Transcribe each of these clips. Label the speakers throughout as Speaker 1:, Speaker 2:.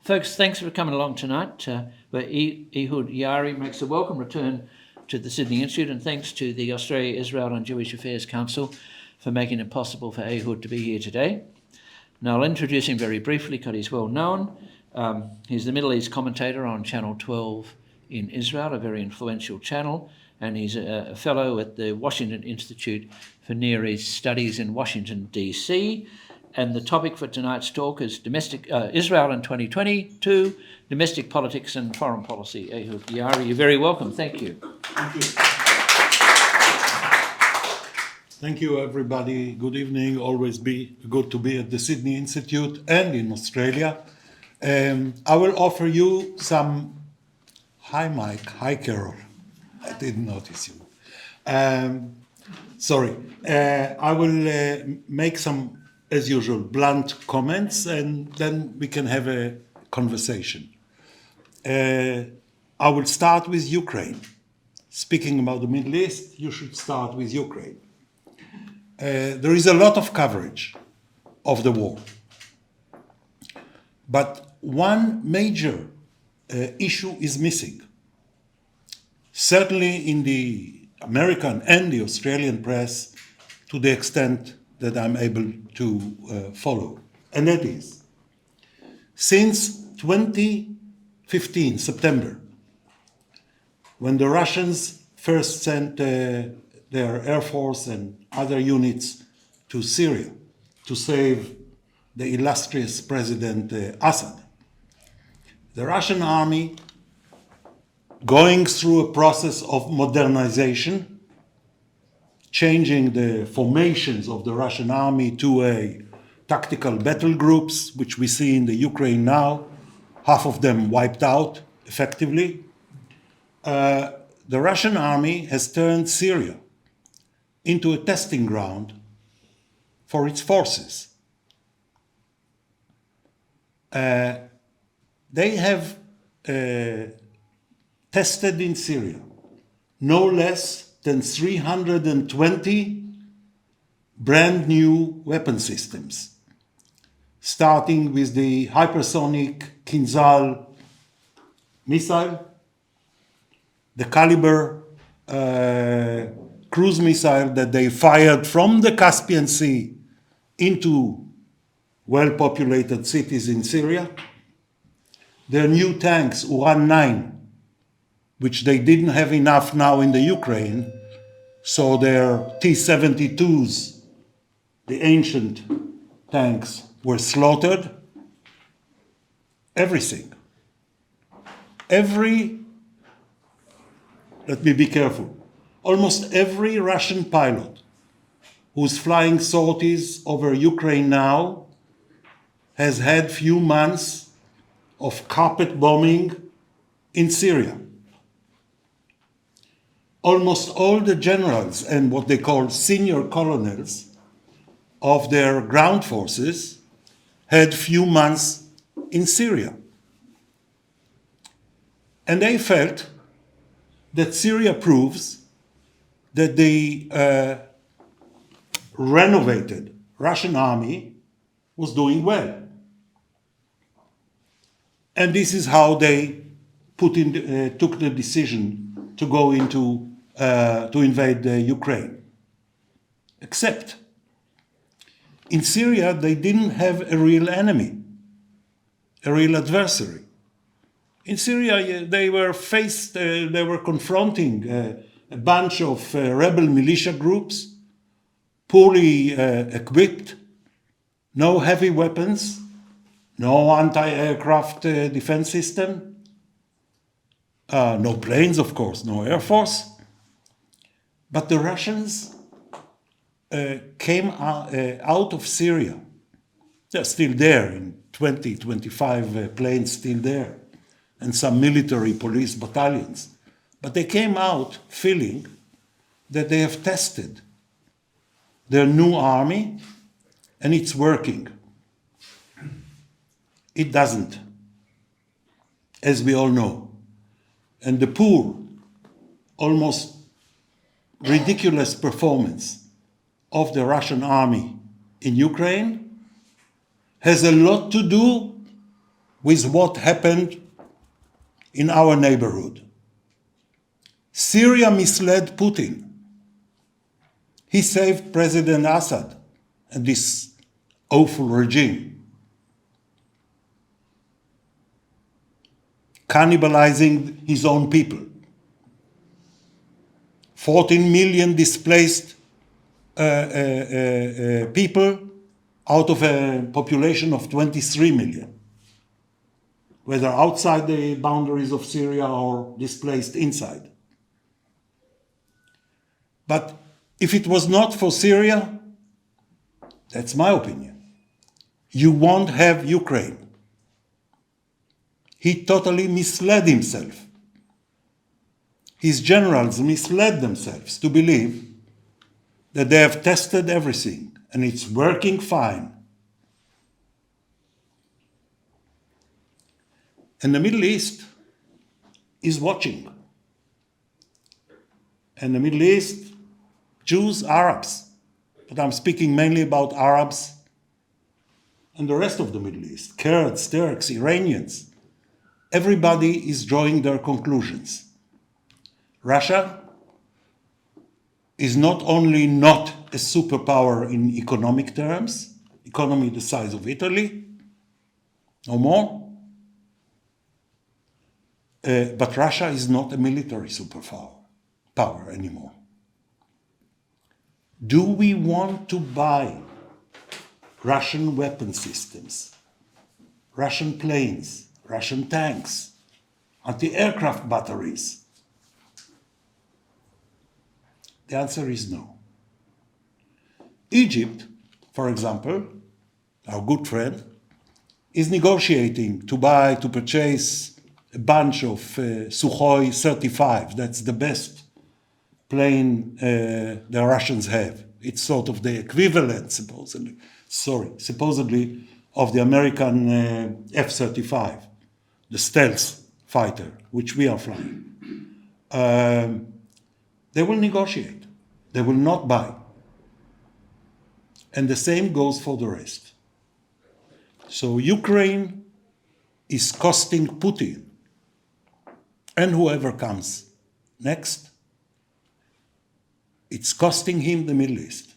Speaker 1: Folks, thanks for coming along tonight, where Ehud Yaari makes a welcome return to the Sydney Institute, and thanks to the Australia, Israel and Jewish Affairs Council for making it possible for Ehud to be here today. Now I'll introduce him very briefly because he's well known. He's the Middle East commentator on Channel 12 in Israel, a very influential channel, and he's a fellow at the Washington Institute for Near East Studies in Washington, D.C., and the topic for tonight's talk is Israel in 2022, domestic politics and foreign policy. Ehud Yaari, you're very welcome. Thank you.
Speaker 2: Thank you. Thank you, everybody. Good evening. Always be good to be at the Sydney Institute and in Australia. I will offer you some... Hi, Mike. Hi, Carol. I didn't notice you. Sorry. I will make some, as usual, blunt comments, and then we can have a conversation. I will start with Ukraine. Speaking about the Middle East, you should start with Ukraine. There is a lot of coverage of the war. But one major issue is missing. Certainly in the American and the Australian press, to the extent that I'm able to follow. And that is, since 2015, September, when the Russians first sent their Air Force and other units to Syria to save the illustrious President Assad, the Russian army, going through a process of modernization, changing the formations of the Russian army to a tactical battle groups, which we see in the Ukraine now, half of them wiped out effectively. The Russian army has turned Syria into a testing ground for its forces. They have tested in Syria no less than 320 brand new weapon systems, starting with the hypersonic Kinzhal missile, the Caliber cruise missile that they fired from the Caspian Sea into well-populated cities in Syria, their new tanks, Uran-9, which they didn't have enough now in the Ukraine, so their T-72s, the ancient tanks, were slaughtered. Everything. Let me be careful, almost every Russian pilot who's flying sorties over Ukraine now has had few months of carpet bombing in Syria. Almost all the generals and what they call senior colonels of their ground forces had few months in Syria. And they felt that Syria proves that the renovated Russian army was doing well. And this is how they took the decision to go into to invade Ukraine. Except in Syria, they didn't have a real enemy, a real adversary. In Syria, they were confronting a bunch of rebel militia groups, poorly equipped, no heavy weapons, no anti-aircraft defense system, no planes, of course, no air force. But the Russians came out of Syria. They're still there, in 20, 25 planes still there, and some military police battalions. But they came out feeling that they have tested their new army and it's working. It doesn't, as we all know. And the poor, almost ridiculous performance of the Russian army in Ukraine has a lot to do with what happened in our neighborhood. Syria misled Putin. He saved President Assad and this awful regime, cannibalizing his own people. 14 million displaced people out of a population of 23 million, whether outside the boundaries of Syria or displaced inside. But if it was not for Syria, that's my opinion, you won't have Ukraine. He totally misled himself. His generals misled themselves to believe that they have tested everything and it's working fine. And the Middle East is watching. And the Middle East, Jews, Arabs, but I'm speaking mainly about Arabs and the rest of the Middle East, Kurds, Turks, Iranians. Everybody is drawing their conclusions. Russia is not only not a superpower in economic terms, economy the size of Italy, no more, but Russia is not a military superpower anymore. Do we want to buy Russian weapon systems, Russian planes, Russian tanks, anti-aircraft batteries? The answer is no. Egypt, for example, our good friend, is negotiating to purchase a bunch of Sukhoi 35. That's the best plane the Russians have. It's sort of the equivalent, supposedly, of the American F-35, the stealth fighter, which we are flying. They will negotiate. They will not buy. And the same goes for the rest. So Ukraine is costing Putin and whoever comes next, it's costing him the Middle East.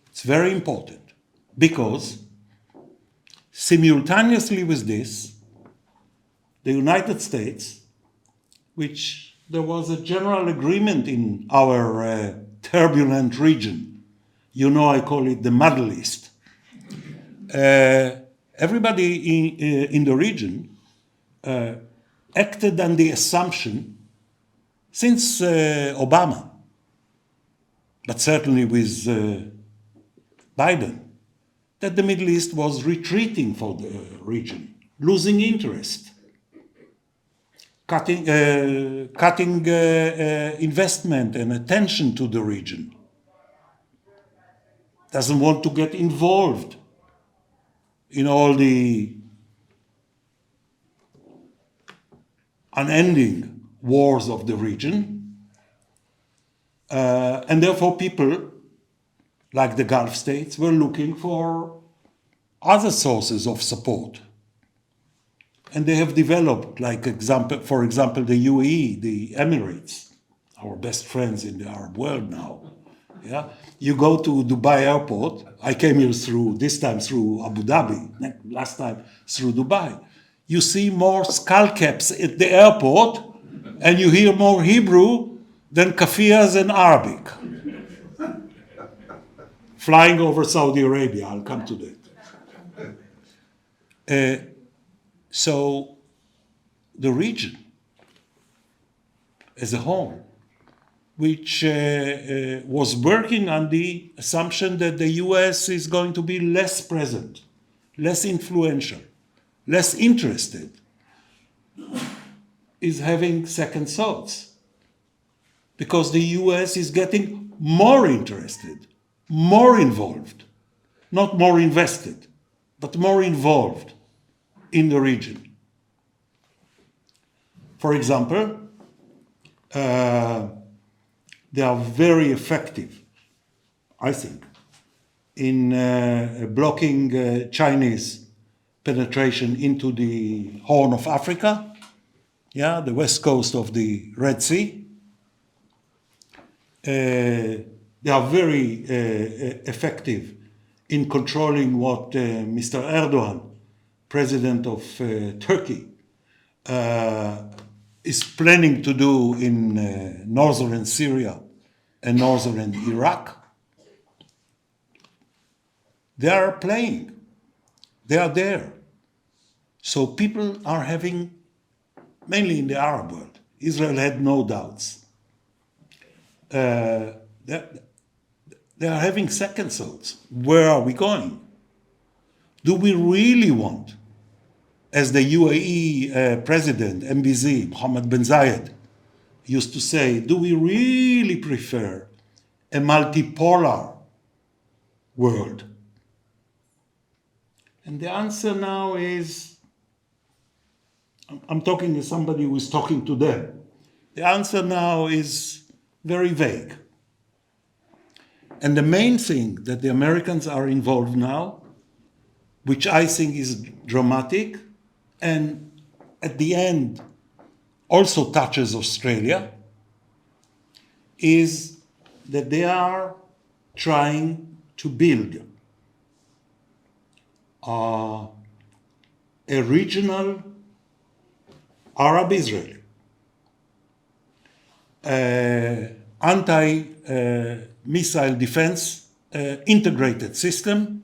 Speaker 2: It's very important because simultaneously with this, the United States, which there was a general agreement in our turbulent region, you know I call it the Middle East. Everybody in the region acted on the assumption since Obama, but certainly with Biden, that the Middle East was retreating for the region, losing interest, cutting investment and attention to the region, doesn't want to get involved in all the unending wars of the region, and therefore people like the Gulf states were looking for other sources of support. And they have developed, for example, the UAE, the Emirates, our best friends in the Arab world now. Yeah, you go to Dubai airport. I came here this time through Abu Dhabi, last time through Dubai. You see more skull caps at the airport, and you hear more Hebrew than kafirs and Arabic. Flying over Saudi Arabia, I'll come to that. So the region as a whole, which was working on the assumption that the US is going to be less present, less influential, less interested, is having second thoughts. Because the US is getting more interested, more involved, not more invested, but more involved in the region. For example, they are very effective, I think, in blocking Chinese penetration into the Horn of Africa, yeah, the west coast of the Red Sea. They are very effective in controlling what Mr. Erdogan, president of Turkey, is planning to do in northern Syria and northern Iraq. They are playing. They are there. So people are having, mainly in the Arab world, Israel had no doubts. They are having second thoughts. Where are we going? Do we really want, as the UAE president, MBZ, Mohammed bin Zayed, used to say, do we really prefer a multipolar world? And the answer now is, I'm talking to somebody who is talking to them. The answer now is very vague. And the main thing that the Americans are involved now, which I think is dramatic, and at the end also touches Australia, is that they are trying to build a regional Arab-Israeli anti-missile defense integrated system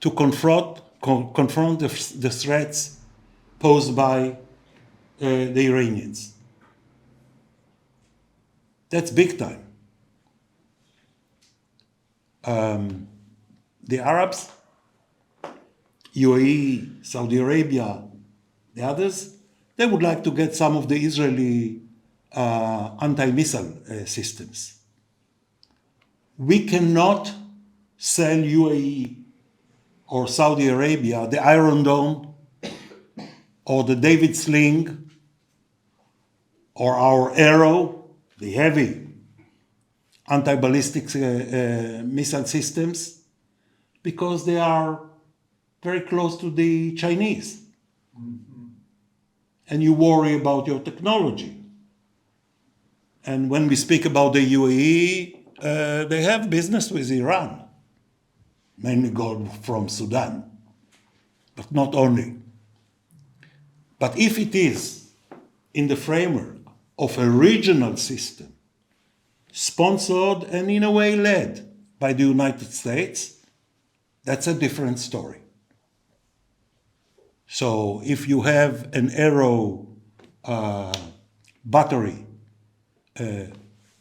Speaker 2: to confront the threats posed by the Iranians. That's big time. The Arabs, UAE, Saudi Arabia, the others, they would like to get some of the Israeli anti-missile systems. We cannot sell UAE or Saudi Arabia the Iron Dome or the David Sling or our Arrow, the heavy anti-ballistic missile systems, because they are very close to the Chinese. Mm-hmm. And you worry about your technology. And when we speak about the UAE, they have business with Iran, mainly gold from Sudan, but not only. But if it is in the framework of a regional system, sponsored and in a way led by the United States, that's a different story. So if you have an Arrow battery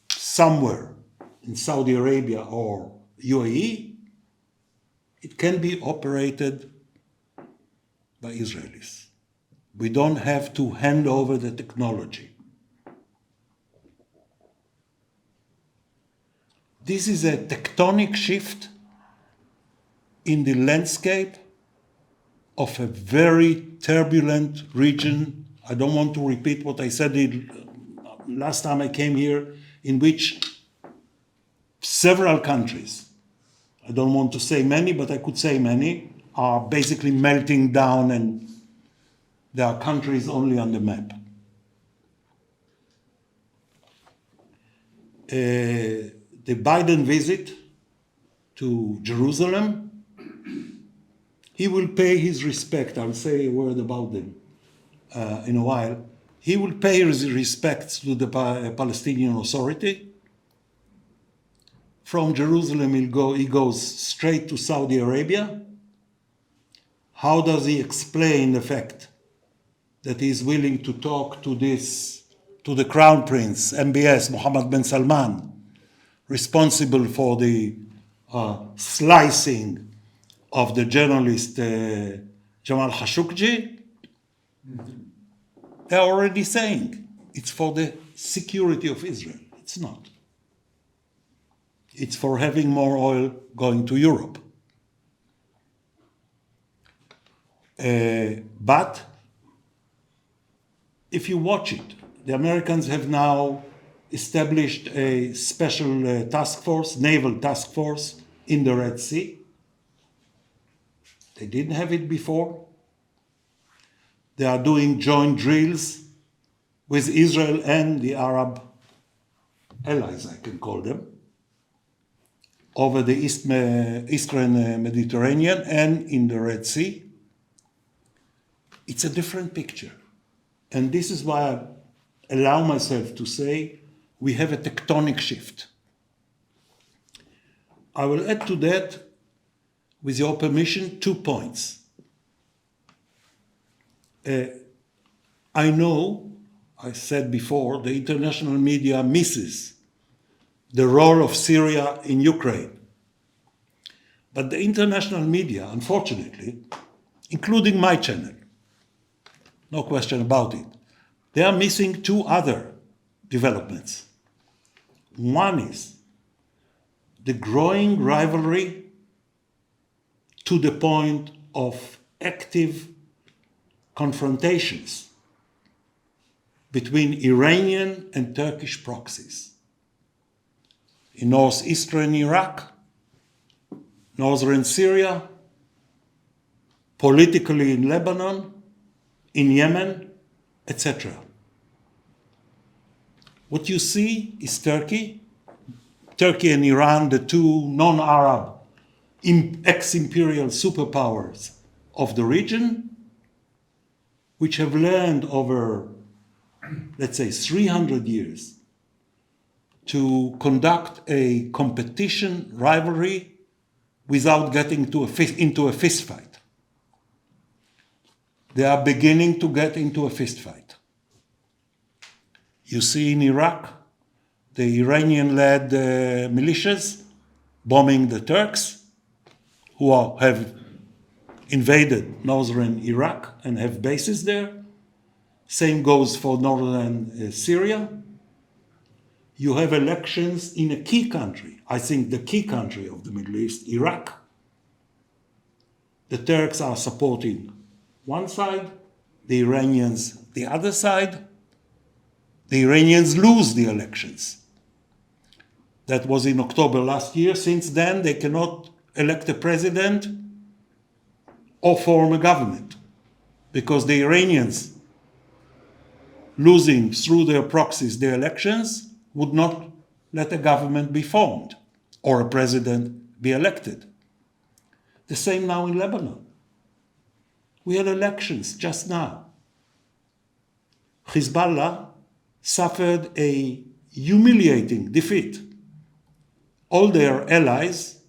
Speaker 2: somewhere in Saudi Arabia or UAE, it can be operated by Israelis. We don't have to hand over the technology. This is a tectonic shift in the landscape of a very turbulent region. I don't want to repeat what I said last time I came here, in which several countries, I don't want to say many, but I could say many, are basically melting down, and there are countries only on the map. The Biden visit to Jerusalem, he will pay his respect. I'll say a word about them in a while. He will pay his respects to the Palestinian Authority. From Jerusalem, he goes straight to Saudi Arabia. How does he explain the fact that he is willing to talk to the Crown Prince, MBS, Mohammed bin Salman, responsible for the slicing of the journalist Jamal Khashoggi? They're already saying it's for the security of Israel. It's not. It's for having more oil going to Europe. But if you watch it, the Americans have now established a special task force, naval task force in the Red Sea. They didn't have it before. They are doing joint drills with Israel and the Arab allies, I can call them, over the Eastern Mediterranean and in the Red Sea. It's a different picture. And this is why I allow myself to say we have a tectonic shift. I will add to that, with your permission, 2 points. I know, I said before, the international media misses the role of Syria in Ukraine. But the international media, unfortunately, including my channel, no question about it, they are missing 2 other developments. One is the growing rivalry to the point of active confrontations between Iranian and Turkish proxies. In northeastern Iraq, northern Syria, politically in Lebanon, in Yemen, etc. What you see is Turkey and Iran, the 2 non-Arab ex-imperial superpowers of the region, which have learned over, let's say, 300 years to conduct a competition, rivalry, without getting into a fist fight. They are beginning to get into a fist fight. You see in Iraq, the Iranian-led militias bombing the Turks, who have invaded northern Iraq and have bases there. Same goes for northern Syria. You have elections in a key country, I think the key country of the Middle East, Iraq. The Turks are supporting one side, the Iranians the other side. The Iranians lose the elections. That was in October last year. Since then, they cannot elect a president or form a government because the Iranians, losing through their proxies the elections, would not let a government be formed or a president be elected. The same now in Lebanon. We had elections just now. Hezbollah suffered a humiliating defeat. All their allies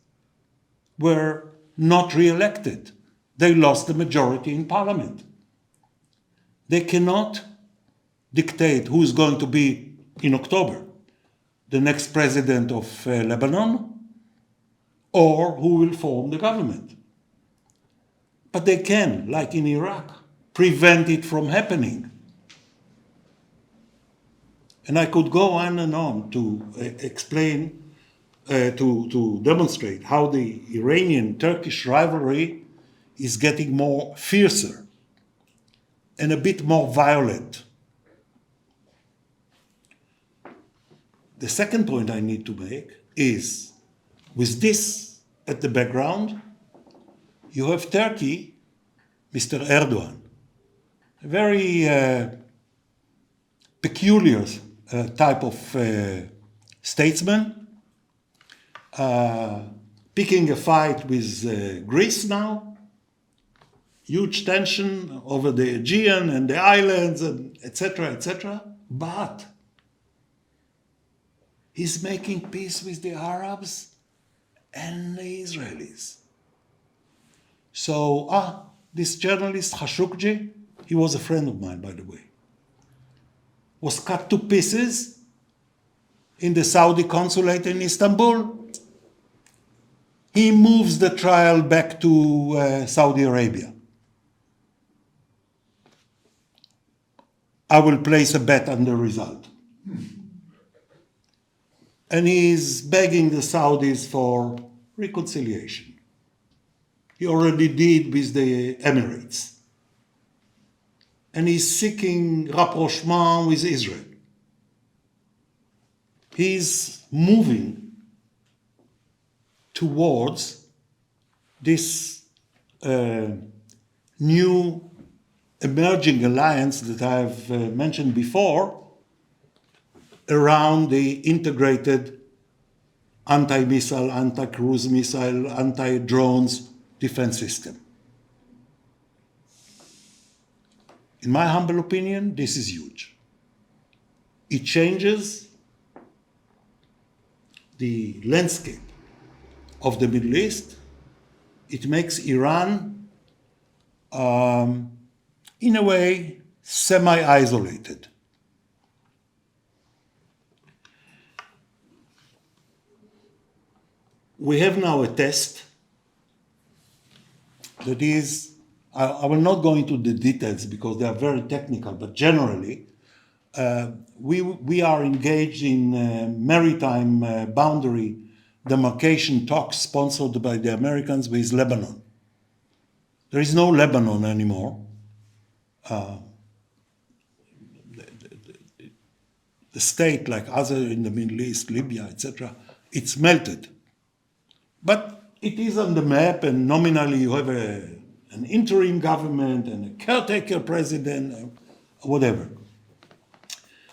Speaker 2: were not re-elected. They lost the majority in parliament. They cannot dictate who is going to be, in October, the next president of Lebanon, or who will form the government. But they can, like in Iraq, prevent it from happening. And I could go on and on to explain, to demonstrate how the Iranian-Turkish rivalry is getting more fiercer and a bit more violent. The second point I need to make is, with this at the background, you have Turkey, Mr. Erdogan, a very peculiar type of statesman, picking a fight with Greece now, huge tension over the Aegean and the islands, and etc., but he's making peace with the Arabs and the Israelis. So, this journalist, Khashoggi, he was a friend of mine, by the way, was cut to pieces in the Saudi consulate in Istanbul. He moves the trial back to Saudi Arabia. I will place a bet on the result. And he's begging the Saudis for reconciliation. He already did with the Emirates. And he's seeking rapprochement with Israel. he's moving towards this new emerging alliance that I've mentioned before around the integrated anti-missile, anti-cruise missile, anti-drones defense system. In my humble opinion, this is huge. It changes the landscape of the Middle East. It makes Iran, in a way, semi-isolated. We have now a test that is, I will not go into the details because they are very technical, but generally, we are engaged in maritime boundary demarcation talks sponsored by the Americans with Lebanon. There is no Lebanon anymore. The state, like other in the Middle East, Libya, etc., it's melted. But it is on the map, and nominally you have an interim government and a caretaker president, whatever.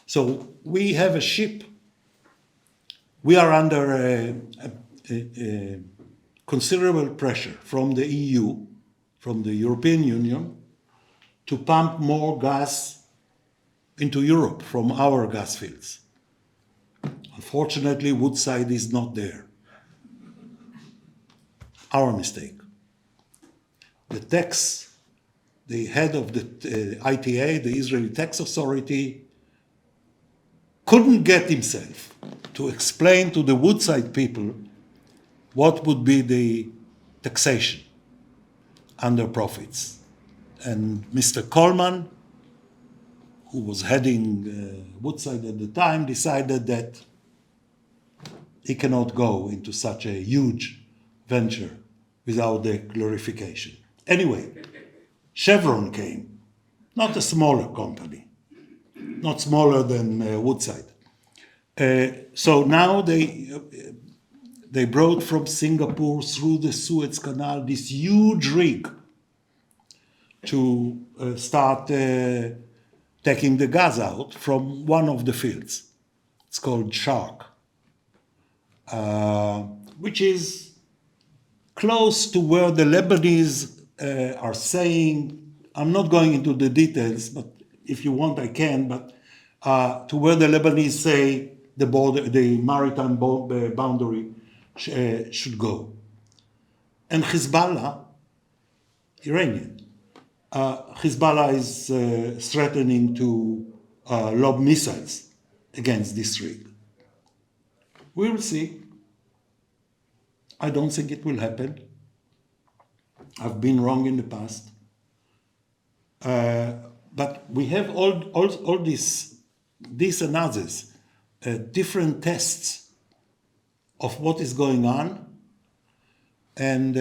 Speaker 2: So we have a ship. We are under a considerable pressure from the EU, from the European Union, to pump more gas into Europe from our gas fields. Unfortunately, Woodside is not there. Our mistake. The head of the ITA, the Israeli Tax Authority, couldn't get himself to explain to the Woodside people what would be the taxation under profits. And Mr. Coleman, who was heading Woodside at the time, decided that he cannot go into such a huge venture without the clarification. Anyway, Chevron came, not a smaller company, not smaller than Woodside. So now they brought from Singapore through the Suez Canal this huge rig to start taking the gas out from one of the fields. It's called Shark, which is close to where the Lebanese are saying, I'm not going into the details, but if you want I can, but to where the Lebanese say the border, the maritime boundary should go. And Hezbollah, Iranian, Hezbollah is threatening to lob missiles against this rig. We will see. I don't think it will happen. I've been wrong in the past. But we have all these and others, different tests of what is going on. And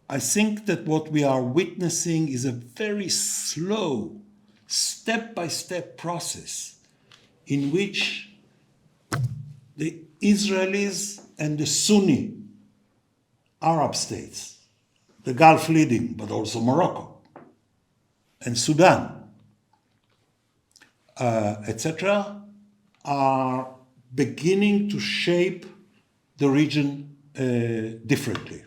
Speaker 2: I think that what we are witnessing is a very slow, step-by-step process in which the Israelis and the Sunni Arab states, the Gulf leading, but also Morocco and Sudan, etc., are beginning to shape the region differently.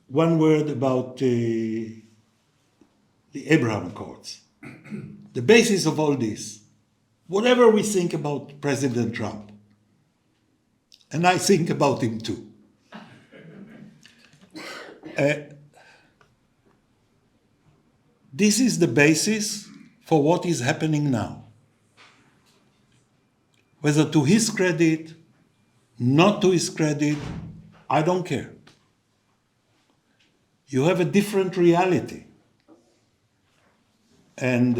Speaker 2: One word about the Abraham Accords. The basis of all this, whatever we think about President Trump, and I think about him too, this is the basis for what is happening now. Whether to his credit, not to his credit, I don't care. You have a different reality. And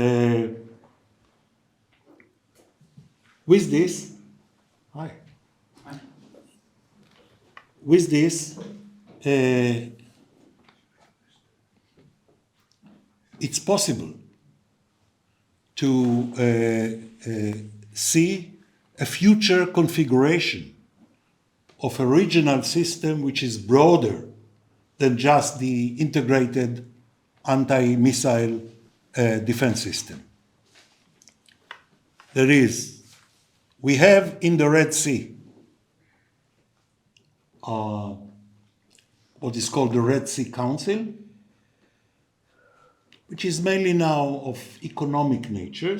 Speaker 2: with this, it's possible to see a future configuration of a regional system which is broader than just the integrated anti-missile defense system. There is, we have in the Red Sea what is called the Red Sea Council, which is mainly now of economic nature,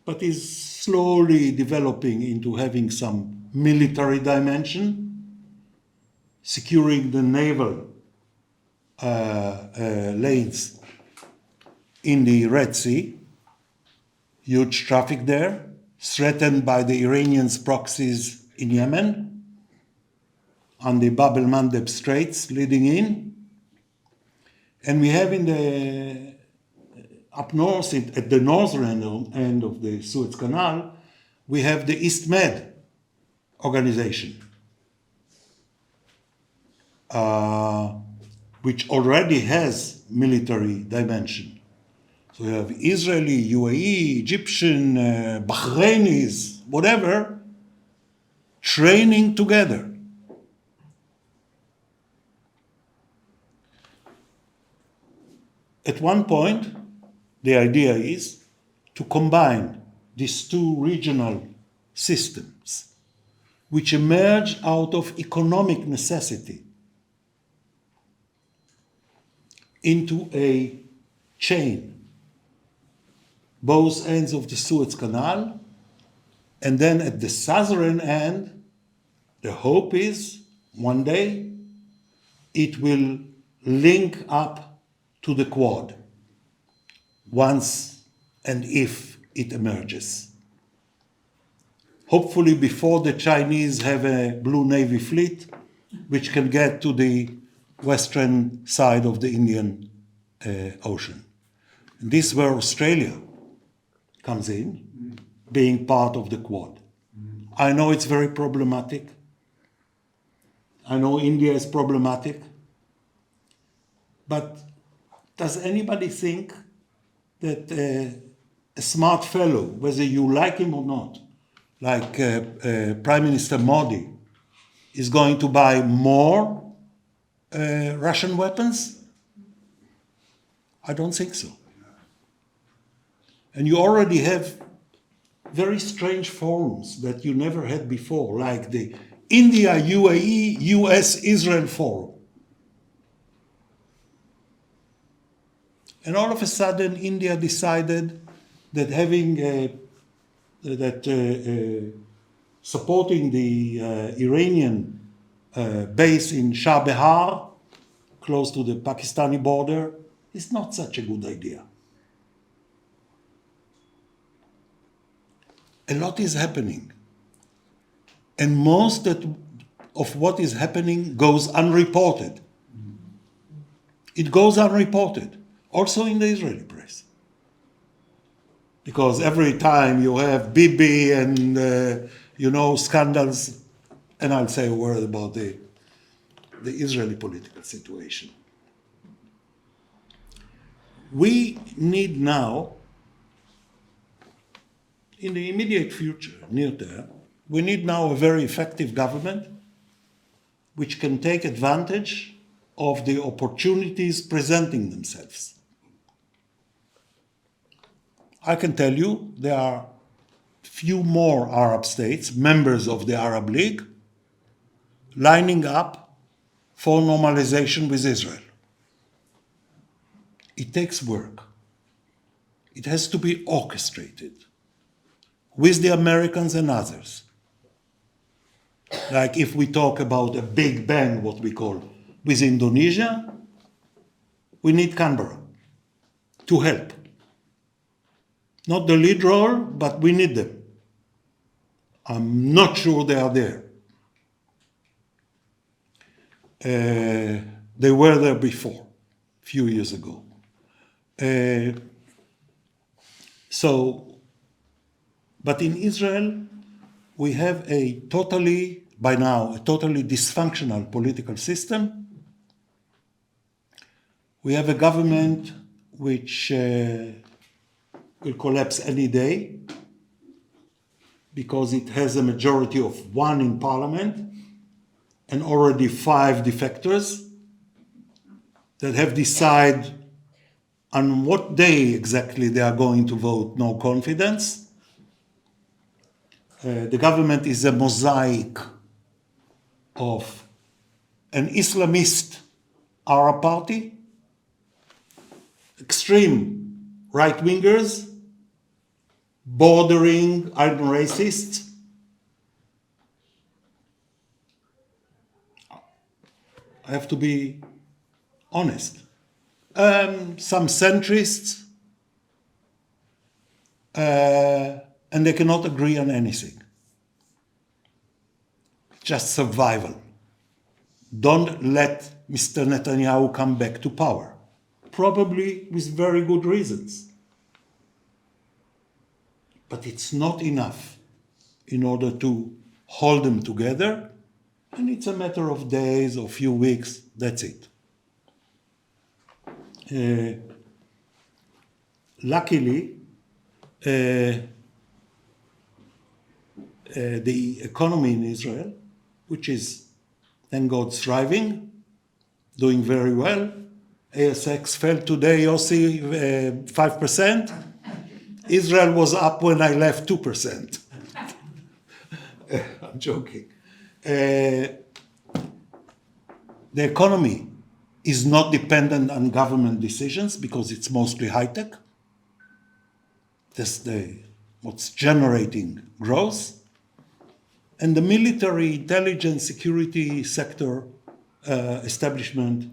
Speaker 2: but is slowly developing into having some military dimension, securing the naval lanes in the Red Sea, huge traffic there, threatened by the Iranians' proxies in Yemen, on the Bab el-Mandeb Straits leading in. And we have in the up north, at the northern end of the Suez Canal, we have the East Med organization, which already has military dimension. So you have Israeli, UAE, Egyptian, Bahrainis, whatever, training together. At one point, the idea is to combine these two regional systems, which emerge out of economic necessity, into a chain, both ends of the Suez Canal, and then at the southern end, the hope is one day it will link up to the Quad, once and if it emerges. Hopefully before the Chinese have a blue Navy fleet, which can get to the western side of the Indian Ocean. And this is where Australia comes in, being part of the Quad. I know it's very problematic. I know India is problematic. But does anybody think that a smart fellow, whether you like him or not, like Prime Minister Modi, is going to buy more Russian weapons? I don't think so. And you already have very strange forums that you never had before, like the India, UAE, US, Israel forum. And all of a sudden, India decided that supporting the Iranian base in Shah Behar, close to the Pakistani border, is not such a good idea. A lot is happening. And most of what is happening goes unreported. It goes unreported, also in the Israeli press. Because every time you have Bibi and, scandals, and I'll say a word about the Israeli political situation. We need now, in the immediate future, near term, we need now a very effective government which can take advantage of the opportunities presenting themselves. I can tell you there are few more Arab states, members of the Arab League, lining up for normalization with Israel. It takes work. It has to be orchestrated with the Americans and others. Like if we talk about a big bang, what we call, with Indonesia, we need Canberra to help. Not the lead role, but we need them. I'm not sure they are there. They were there before, a few years ago. But in Israel, we have by now, a totally dysfunctional political system. We have a government which will collapse any day because it has a majority of 1 in parliament and already 5 defectors that have decided on what day exactly they are going to vote no confidence. The government is a mosaic of an Islamist Arab party, extreme right-wingers, bordering on racists, I have to be honest, some centrists, and they cannot agree on anything. Just survival. Don't let Mr. Netanyahu come back to power, probably with very good reasons. But it's not enough in order to hold them together, and it's a matter of days or few weeks, that's it. Luckily, the economy in Israel, which is, thank God, thriving, doing very well. ASX fell today, Yossi, 5%. Israel was up when I left 2%. I'm joking. The economy is not dependent on government decisions because it's mostly high-tech. That's what's generating growth. And the military, intelligence, security sector establishment,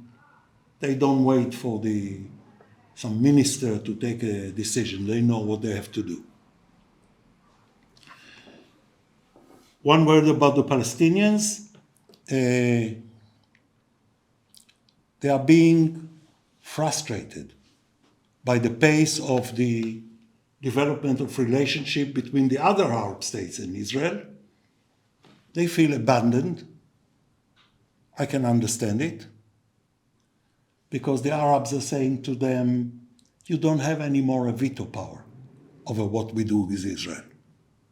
Speaker 2: they don't wait for some minister to take a decision. They know what they have to do. One word about the Palestinians. They are being frustrated by the pace of the development of relationship between the other Arab states and Israel. They feel abandoned. I can understand it. Because the Arabs are saying to them, you don't have any more a veto power over what we do with Israel.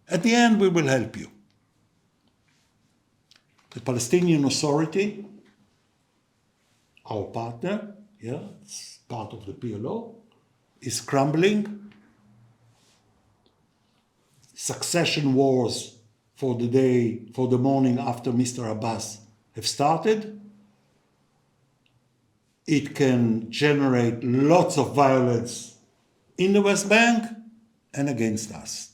Speaker 2: At the end, we will help you. The Palestinian Authority, our partner, it's part of the PLO, is crumbling. Succession wars for the morning after Mr. Abbas have started. It can generate lots of violence in the West Bank and against us.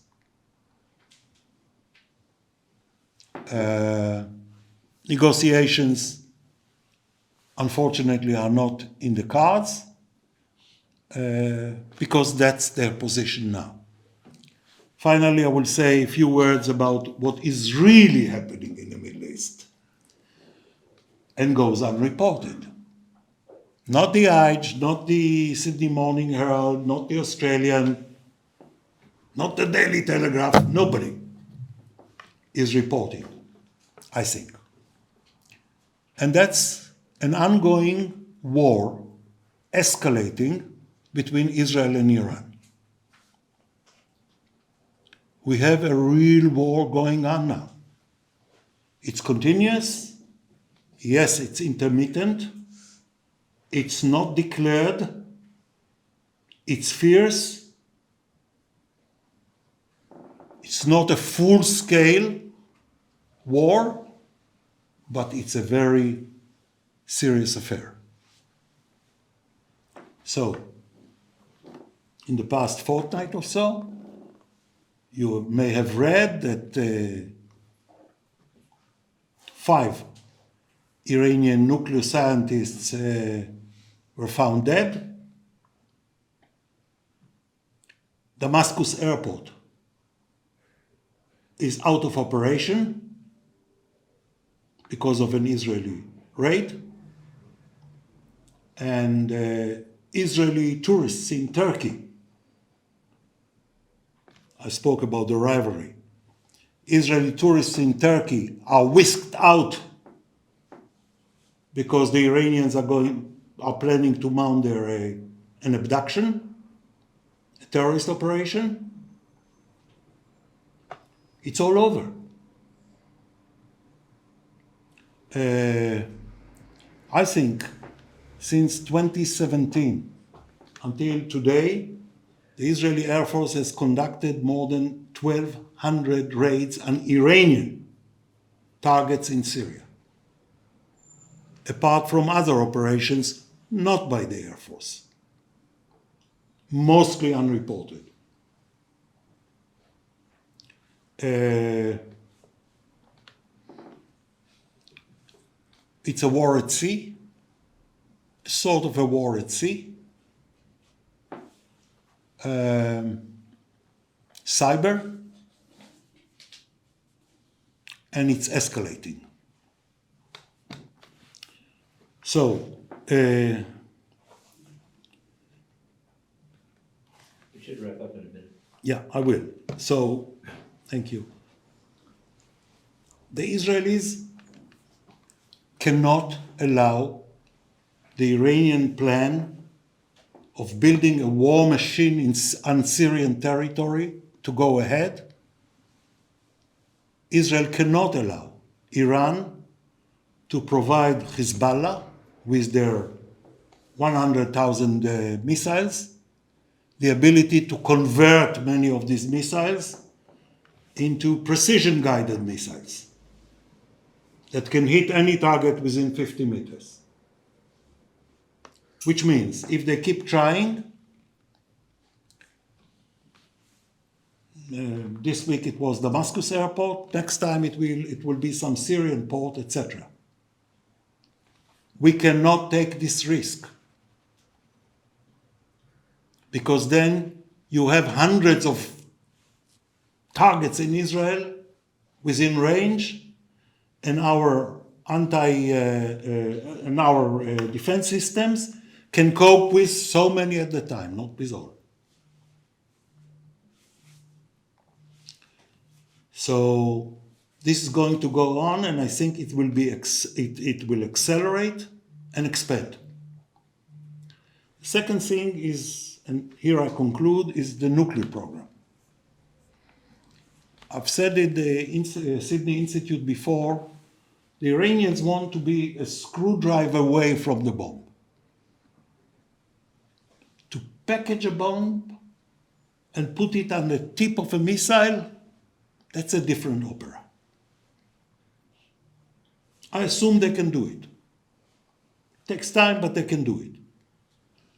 Speaker 2: Negotiations, unfortunately, are not in the cards because that's their position now. Finally, I will say a few words about what is really happening in the Middle East and goes unreported. Not the Age, not the Sydney Morning Herald, not the Australian, not the Daily Telegraph, nobody is reporting, I think. And that's an ongoing war escalating between Israel and Iran. We have a real war going on now. It's continuous. Yes, it's intermittent. It's not declared. It's fierce. It's not a full-scale war, but it's a very serious affair. So, in the past fortnight or so, you may have read that 5 Iranian nuclear scientists were found dead. Damascus airport is out of operation because of an Israeli raid. And Israeli tourists in Turkey, I spoke about the rivalry. Israeli tourists in Turkey are whisked out because the Iranians are planning to mount an an abduction, a terrorist operation. It's all over. I think since 2017 until today, the Israeli Air Force has conducted more than 1,200 raids on Iranian targets in Syria, apart from other operations not by the Air Force, mostly unreported. It's a war at sea, sort of a war at sea. Cyber, and it's escalating. So,
Speaker 1: We should wrap up in a minute.
Speaker 2: yeah, I will. So, thank you. The Israelis cannot allow the Iranian plan of building a war machine on Syrian territory to go ahead. Israel cannot allow Iran to provide Hezbollah with their 100,000 missiles, the ability to convert many of these missiles into precision-guided missiles that can hit any target within 50 meters. Which means if they keep trying, this week it was Damascus airport, next time it will be some Syrian port, etc. We cannot take this risk, because then you have hundreds of targets in Israel within range, and our defense systems can cope with so many at the time, not with all. So this is going to go on, and I think it will accelerate and expand. The second thing is, and here I conclude, is the nuclear program. I've said at the Sydney Institute before, the Iranians want to be a screwdriver away from the bomb. To package a bomb and put it on the tip of a missile, that's a different opera. I assume they can do it. Takes time, but they can do it.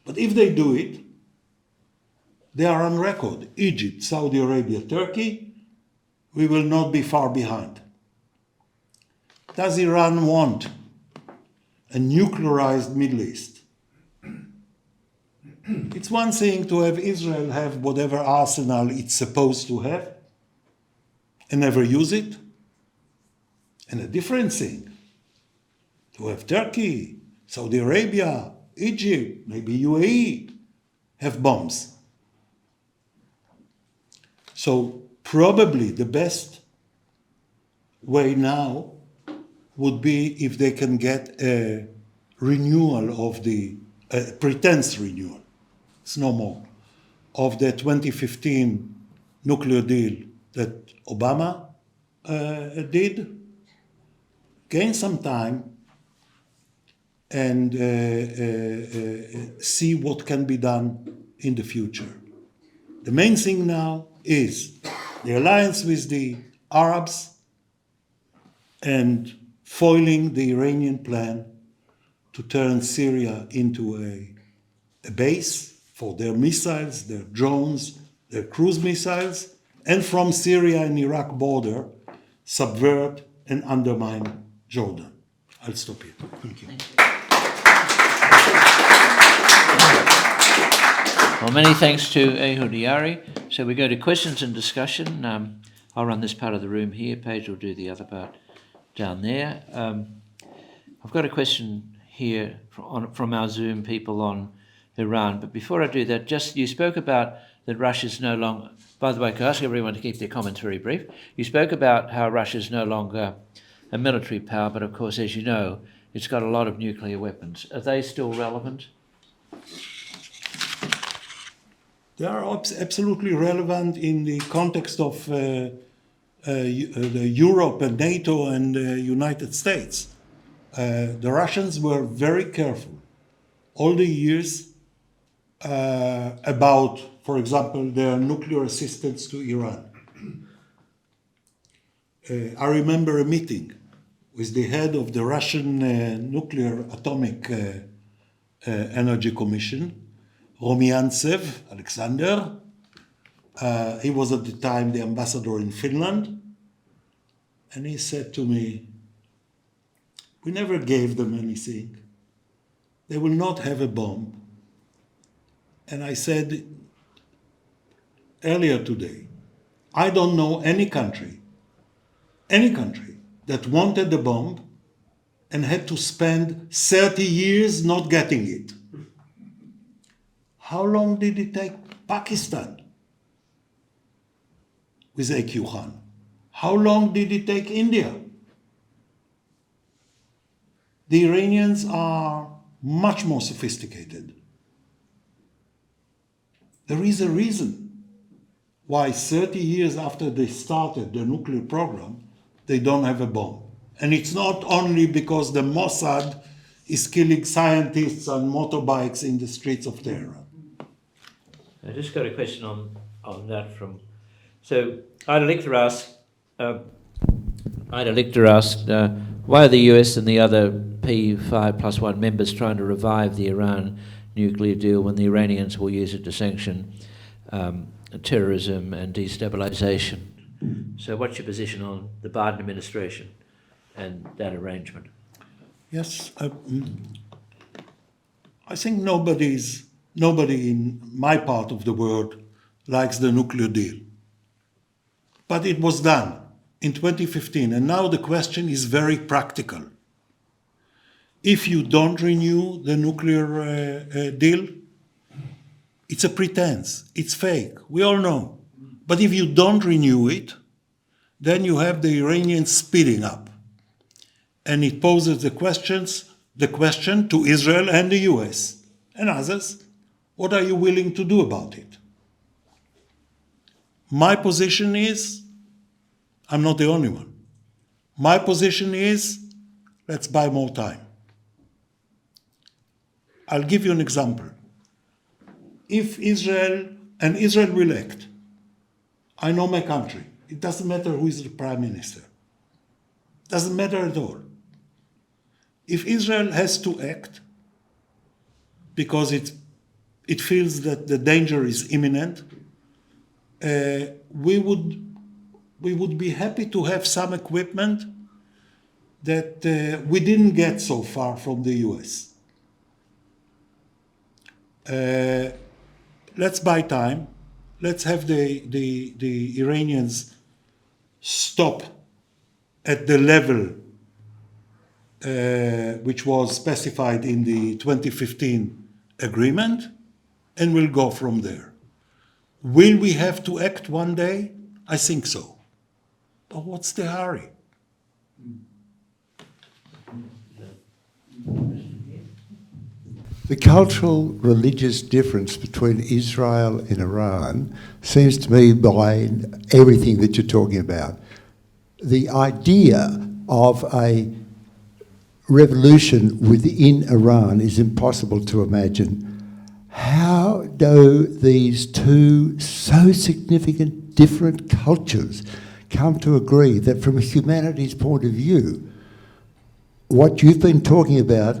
Speaker 2: But if they do it, they are on record. Egypt, Saudi Arabia, Turkey, we will not be far behind. Does Iran want a nuclearized Middle East? It's one thing to have Israel have whatever arsenal it's supposed to have and never use it, and a different thing to have Turkey, Saudi Arabia, Egypt, maybe UAE have bombs. So probably the best way now would be if they can get a renewal of the pretense renewal, it's no more, of the 2015 nuclear deal that Obama did, gain some time and see what can be done in the future. The main thing now is the alliance with the Arabs and foiling the Iranian plan to turn Syria into a base for their missiles, their drones, their cruise missiles, and from Syria and Iraq border, subvert and undermine Jordan. I'll stop here. Thank you.
Speaker 1: Well, many thanks to Ehud Yaari. So we go to questions and discussion. I'll run this part of the room here. Paige will do the other part down there. I've got a question here from our Zoom people on Iran. But before I do that, just you spoke about that Russia's no longer... By the way, can I ask everyone to keep their comments very brief? You spoke about how Russia's no longer a military power, but of course, as you know, it's got a lot of nuclear weapons. Are they still relevant?
Speaker 2: They are absolutely relevant in the context of Europe and NATO and the United States. The Russians were very careful all the years about, for example, their nuclear assistance to Iran. I remember a meeting with the head of the Russian Nuclear Atomic Energy Commission, Romyantsev Alexander. He was at the time the ambassador in Finland. And he said to me, we never gave them anything. They will not have a bomb. And I said earlier today, I don't know any country that wanted a bomb and had to spend 30 years not getting it. How long did it take Pakistan with AQ Khan? How long did it take India? The Iranians are much more sophisticated. There is a reason why 30 years after they started the nuclear program, they don't have a bomb. And it's not only because the Mossad is killing scientists on motorbikes in the streets of Tehran.
Speaker 1: I just got a question on that from... So I'd like to ask, why are the US and the other P5+1 members trying to revive the Iran nuclear deal when the Iranians will use it to sanction terrorism and destabilization? So what's your position on the Biden administration and that arrangement?
Speaker 2: Yes, I think nobody in my part of the world likes the nuclear deal. But it was done in 2015, and now the question is very practical. If you don't renew the nuclear deal, it's a pretense, it's fake, we all know. But if you don't renew it, then you have the Iranians speeding up. And it poses the question to Israel and the US and others, what are you willing to do about it? My position is, I'm not the only one. My position is, let's buy more time. I'll give you an example. If Israel will act, I know my country. It doesn't matter who is the prime minister. Doesn't matter at all. If Israel has to act because it feels that the danger is imminent, we would be happy to have some equipment that we didn't get so far from the US. Let's buy time. Let's have the Iranians stop at the level which was specified in the 2015 agreement, and we'll go from there. Will we have to act one day? I think so. But what's the hurry?
Speaker 3: The cultural religious difference between Israel and Iran seems to me by everything that you're talking about. The idea of a revolution within Iran is impossible to imagine. How do these two so significant different cultures come to agree that from humanity's point of view, what you've been talking about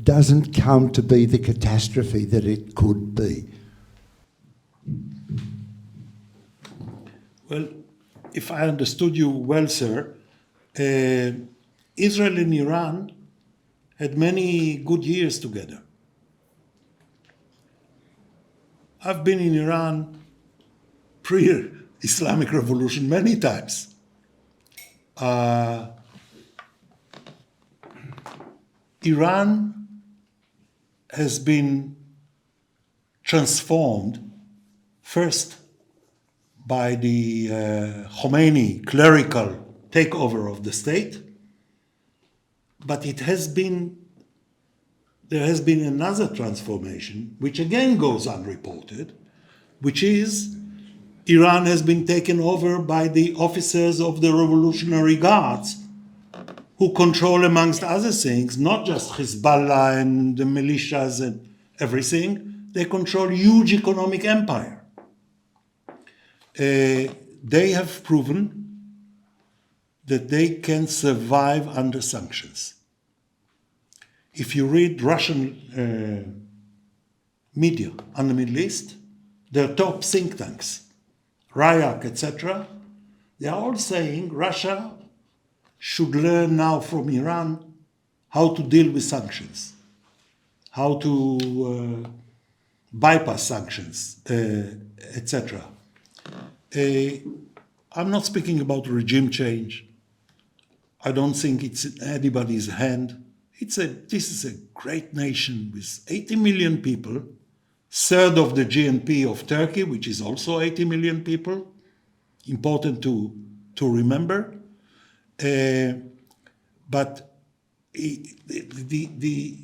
Speaker 3: doesn't come to be the catastrophe that it could be?
Speaker 2: Well, if I understood you well, sir, Israel and Iran had many good years together. I've been in Iran pre-Islamic Revolution many times. Iran has been transformed first by the Khomeini clerical takeover of the state, but there has been another transformation, which again goes unreported, which is Iran has been taken over by the officers of the Revolutionary Guards, who control, amongst other things, not just Hezbollah and the militias and everything, they control huge economic empire. They have proven that they can survive under sanctions. If you read Russian media on the Middle East, their top think tanks, Rayak, etc., they are all saying Russia should learn now from Iran how to deal with sanctions, how to bypass sanctions, etc. I'm not speaking about regime change. I don't think it's in anybody's hand. This is a great nation with 80 million people, third of the GNP of Turkey, which is also 80 million people. Important to remember. But the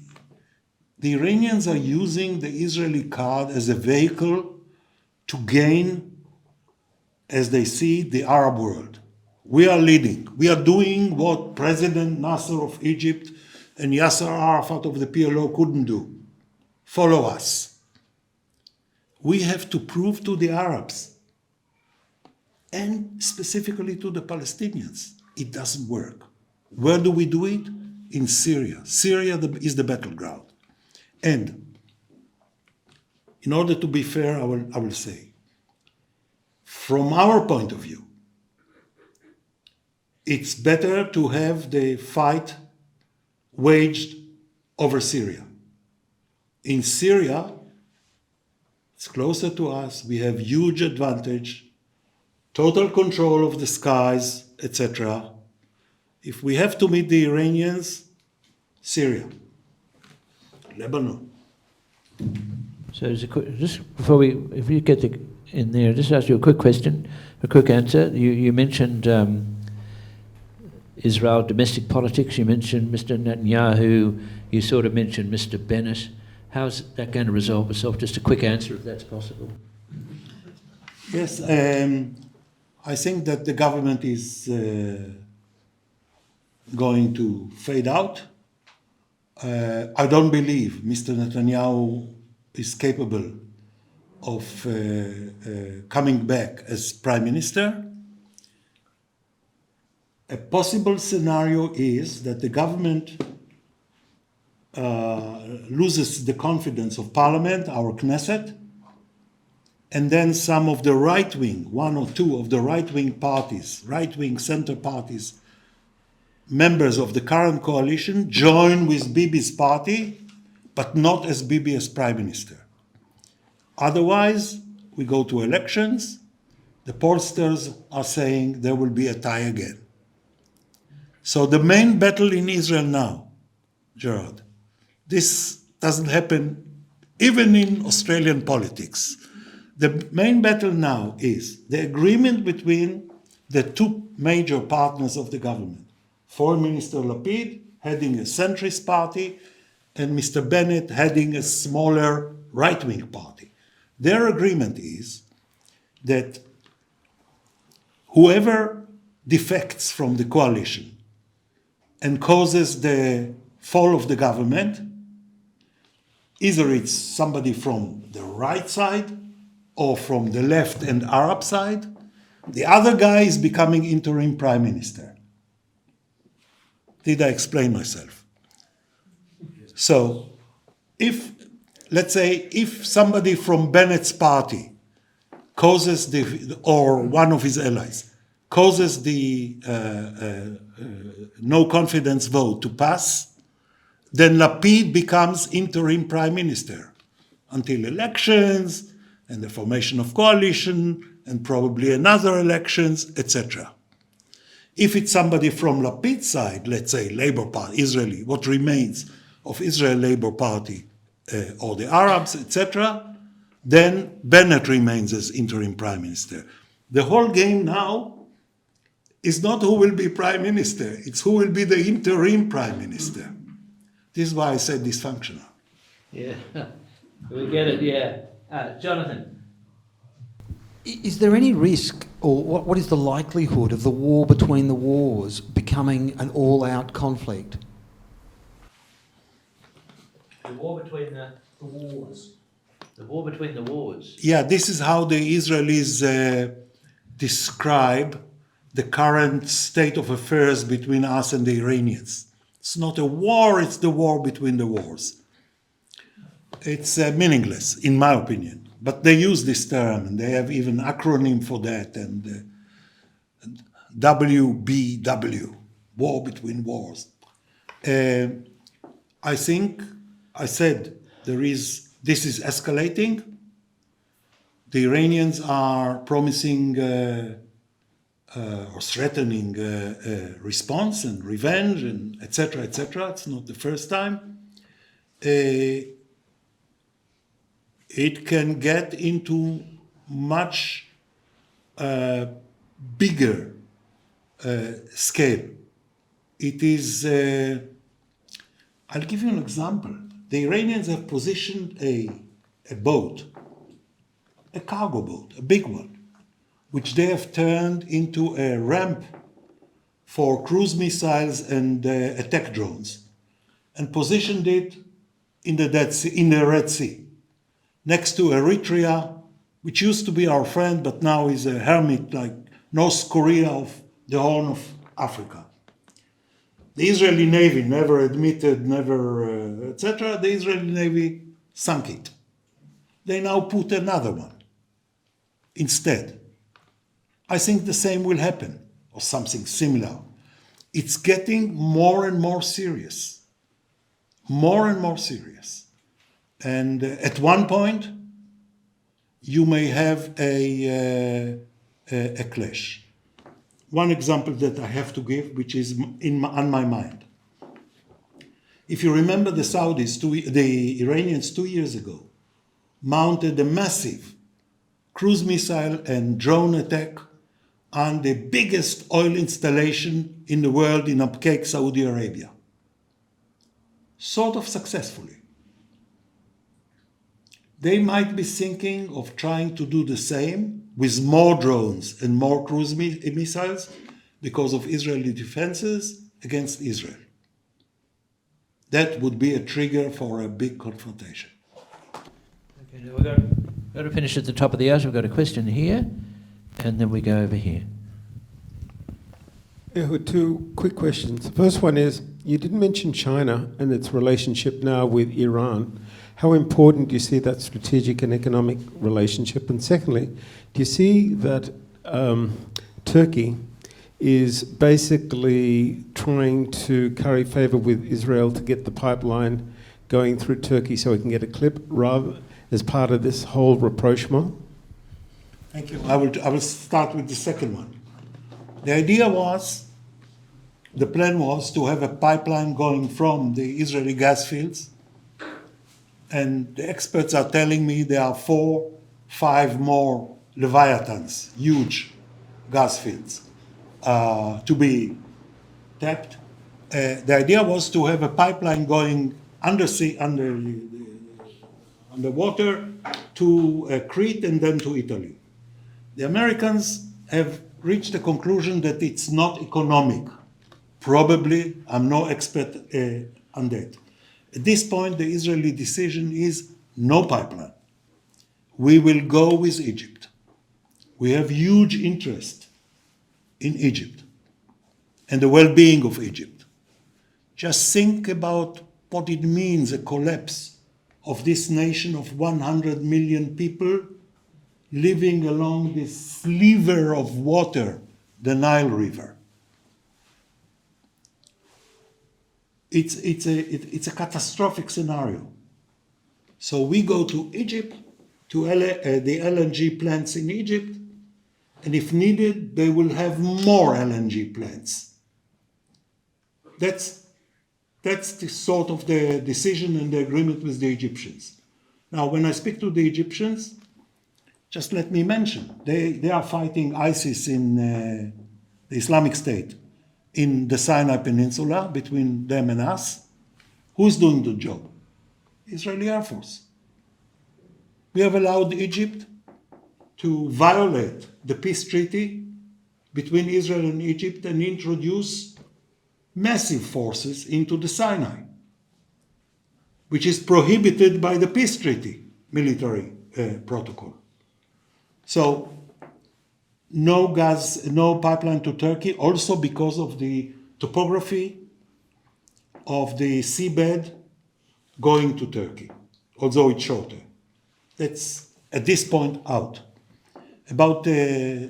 Speaker 2: Iranians are using the Israeli card as a vehicle to gain, as they see, the Arab world. We are leading. We are doing what President Nasser of Egypt and Yasser Arafat of the PLO couldn't do. Follow us. We have to prove to the Arabs, and specifically to the Palestinians, it doesn't work. Where do we do it? In Syria. Syria is the battleground. And in order to be fair, I will say, from our point of view, it's better to have the fight waged over Syria. In Syria, it's closer to us, we have huge advantage, total control of the skies, etc. If we have to meet the Iranians, Syria, Lebanon.
Speaker 1: So just before if you get in there, just ask you a quick question, a quick answer. You mentioned Israel domestic politics. You mentioned Mr. Netanyahu. You sort of mentioned Mr. Bennett. How's that going to resolve itself? Just a quick answer, if that's possible.
Speaker 2: Yes, I think that the government is going to fade out. I don't believe Mr. Netanyahu is capable of coming back as prime minister. A possible scenario is that the government loses the confidence of parliament, our Knesset, and then some of the right-wing, one or two of the right-wing parties, right-wing center parties, members of the current coalition join with Bibi's party, but not as Bibi as prime minister. Otherwise, we go to elections. The pollsters are saying there will be a tie again. So the main battle in Israel now, Gerard, this doesn't happen even in Australian politics. The main battle now is the agreement between the two major partners of the government. Foreign Minister Lapid heading a centrist party and Mr. Bennett heading a smaller right-wing party. Their agreement is that whoever defects from the coalition and causes the fall of the government, either it's somebody from the right side or from the left and Arab side, the other guy is becoming interim prime minister. Did I explain myself? So, let's say, if somebody from Bennett's party causes or one of his allies causes the no confidence vote to pass, then Lapid becomes interim prime minister until elections and the formation of coalition and probably another elections, etc. If it's somebody from Lapid's side, let's say Labour Party, Israeli, what remains of Israel Labour Party or the Arabs, etc., then Bennett remains as interim prime minister. The whole game now is not who will be prime minister, it's who will be the interim prime minister. This is why I said dysfunctional.
Speaker 1: Yeah, we get it, yeah. Jonathan.
Speaker 4: Is there any risk, or what is the likelihood of the war between the wars becoming an all-out conflict?
Speaker 1: The war between the wars. The war between the wars.
Speaker 2: Yeah, this is how the Israelis describe the current state of affairs between us and the Iranians. It's not a war, it's the war between the wars. It's meaningless, in my opinion. But they use this term, and they have even acronym for that, and WBW, War Between Wars. I think, I said, this is escalating. The Iranians are promising or threatening response and revenge, and etc., etc. It's not the first time. It can get into much bigger scale. It is, I'll give you an example. The Iranians have positioned a boat, a cargo boat, a big one, which they have turned into a ramp for cruise missiles and attack drones, and positioned it in the Red Sea, next to Eritrea, which used to be our friend, but now is a hermit like North Korea of the Horn of Africa. The Israeli Navy never admitted, etc. The Israeli Navy sunk it. They now put another one instead. I think the same will happen, or something similar. It's getting more and more serious. More and more serious. And at one point, you may have a clash. One example that I have to give, which is on my mind. If you remember the Saudis, the Iranians 2 years ago, mounted a massive cruise missile and drone attack on the biggest oil installation in the world in Abqaiq, Saudi Arabia. Sort of successfully. They might be thinking of trying to do the same with more drones and more cruise missiles because of Israeli defenses against Israel. That would be a trigger for a big confrontation.
Speaker 1: Okay, now we've got to finish at the top of the hour. We've got a question here, and then we go over here.
Speaker 5: Ehud, two quick questions. The first one is, you didn't mention China and its relationship now with Iran. How important do you see that strategic and economic relationship? And secondly, do you see that Turkey is basically trying to curry favor with Israel to get the pipeline going through Turkey so we can get a clip rather as part of this whole rapprochement?
Speaker 2: Thank you. I will start with the second one. The idea was, the plan was to have a pipeline going from the Israeli gas fields, and the experts are telling me there are 4, 5 more Leviathans, huge gas fields, to be tapped. The idea was to have a pipeline going underwater to Crete and then to Italy. The Americans have reached the conclusion that it's not economic. Probably, I'm no expert on that. At this point, the Israeli decision is no pipeline. We will go with Egypt. We have huge interest in Egypt and the well-being of Egypt. Just think about what it means, a collapse of this nation of 100 million people living along this sliver of water, the Nile River. It's a catastrophic scenario. So we go to Egypt, to the LNG plants in Egypt, and if needed, they will have more LNG plants. That's the sort of the decision and the agreement with the Egyptians. Now, when I speak to the Egyptians, just let me mention, they are fighting ISIS in the Islamic State in the Sinai Peninsula, between them and us. Who's doing the job? Israeli Air Force. We have allowed Egypt to violate the peace treaty between Israel and Egypt and introduce massive forces into the Sinai, which is prohibited by the peace treaty military protocol. So no gas, no pipeline to Turkey, also because of the topography of the seabed going to Turkey, although it's shorter. That's at this point out. About China.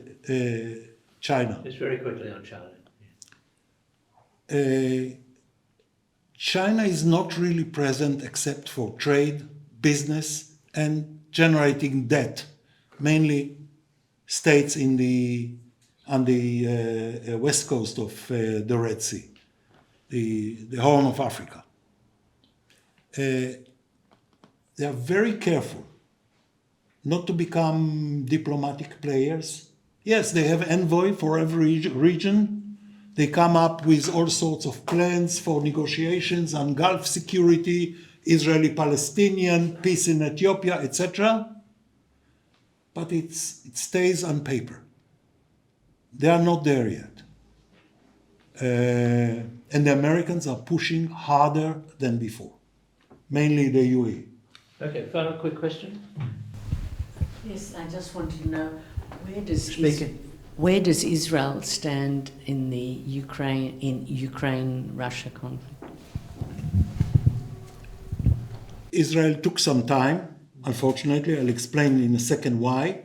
Speaker 1: Just very quickly on China.
Speaker 2: China is not really present except for trade, business, and generating debt, mainly states on the west coast of the Red Sea, the Horn of Africa. They are very careful not to become diplomatic players. Yes, they have envoy for every region. They come up with all sorts of plans for negotiations on Gulf security, Israeli-Palestinian, peace in Ethiopia, etc. But it stays on paper. They are not there yet. And the Americans are pushing harder than before, mainly the UAE.
Speaker 1: Okay, final quick question.
Speaker 6: Yes, I just wanted to know
Speaker 1: Speaking.
Speaker 6: where does Israel stand in the Ukraine-Russia conflict?
Speaker 2: Israel took some time, unfortunately. I'll explain in a second why.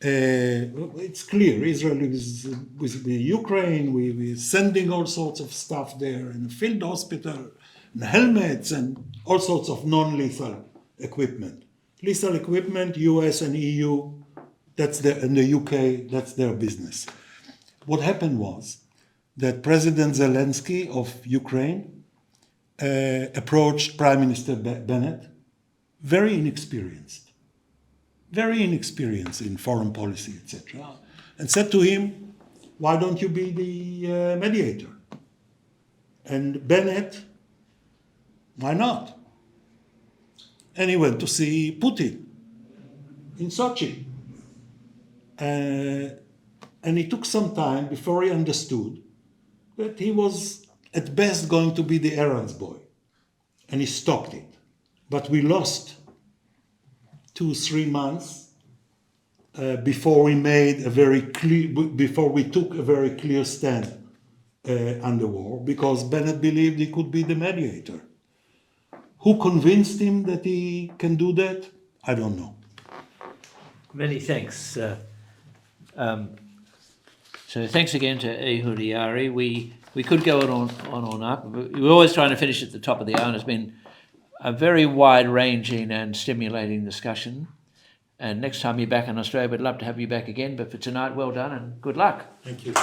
Speaker 2: It's clear Israel is with the Ukraine. We're sending all sorts of stuff there in the field hospital, and helmets, and all sorts of non-lethal equipment. Lethal equipment, US and EU, and the UK, that's their business. What happened was that President Zelensky of Ukraine approached Prime Minister Bennett, very inexperienced in foreign policy, etc., and said to him, why don't you be the mediator? And Bennett, why not? And he went to see Putin in Sochi. And it took some time before he understood that he was at best going to be the errands boy. And he stopped it. But we lost 2-3 months before we took a very clear stand on the war, because Bennett believed he could be the mediator. Who convinced him that he can do that? I don't know.
Speaker 1: Many thanks. So thanks again to Ehud Yaari. We could go on up. We're always trying to finish at the top of the hour, and it's been a very wide-ranging and stimulating discussion. And next time you're back in Australia, we'd love to have you back again. But for tonight, well done and good luck.
Speaker 2: Thank you.